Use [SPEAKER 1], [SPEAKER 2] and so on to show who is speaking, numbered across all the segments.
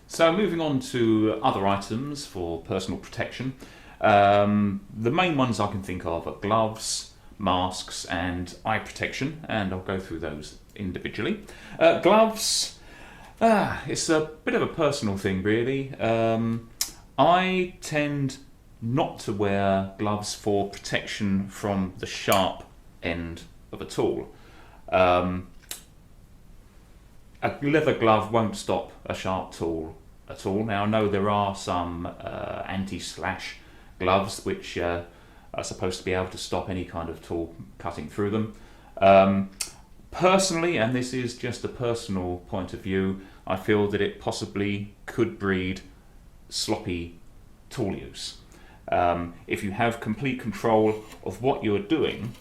[SPEAKER 1] So moving on to other items for personal protection. The main ones I can think of are gloves, masks and eye protection, and I'll go through those individually. Gloves, it's a bit of a personal thing really. I tend not to wear gloves for protection from the sharp end of a tool. A leather glove won't stop a sharp tool at all. Now I know there are some anti-slash gloves which are supposed to be able to stop any kind of tool cutting through them. Personally, and this is just a personal point of view, I feel that it possibly could breed sloppy tool use. If you have complete control of what you're doing,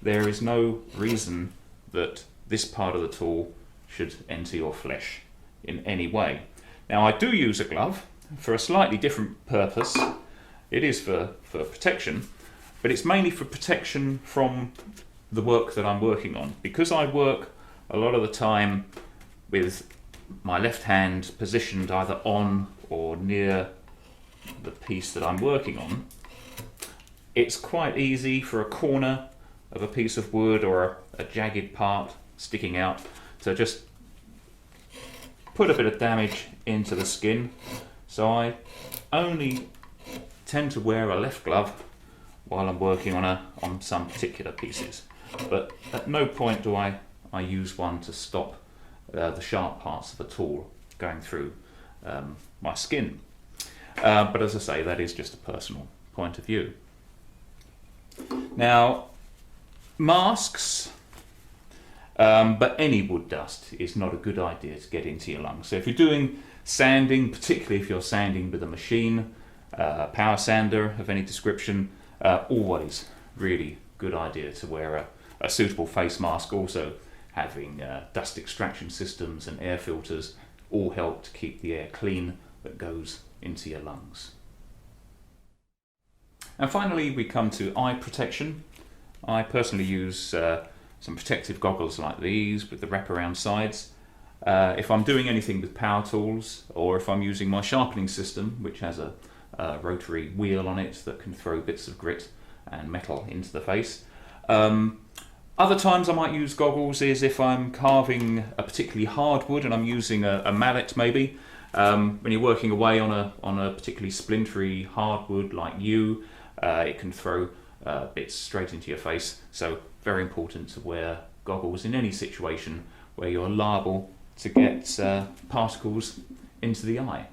[SPEAKER 1] there is no reason that this part of the tool should enter your flesh in any way. Now I do use a glove for a slightly different purpose. It is for protection, but it's mainly for protection from the work that I'm working on. Because I work a lot of the time with my left hand positioned either on or near the piece that I'm working on, it's quite easy for a corner of a piece of wood or a jagged part sticking out to just put a bit of damage into the skin. So I only tend to wear a left glove while I'm working on some particular pieces, but at no point do I use one to stop the sharp parts of a tool going through my skin. But as I say, that is just a personal point of view. Now, masks, but any wood dust is not a good idea to get into your lungs. So if you're doing sanding, particularly if you're sanding with a machine, power sander of any description, always really good idea to wear a suitable face mask. Also having dust extraction systems and air filters all help to keep the air clean that goes into your lungs. And finally we come to eye protection. I personally use some protective goggles like these with the wraparound sides. If I'm doing anything with power tools, or if I'm using my sharpening system, which has a rotary wheel on it that can throw bits of grit and metal into the face. Other times I might use goggles is if I'm carving a particularly hard wood and I'm using a mallet maybe. When you're working away on a particularly splintery hardwood like yew, it can throw bits straight into your face. So very important to wear goggles in any situation where you're liable to get particles into the eye.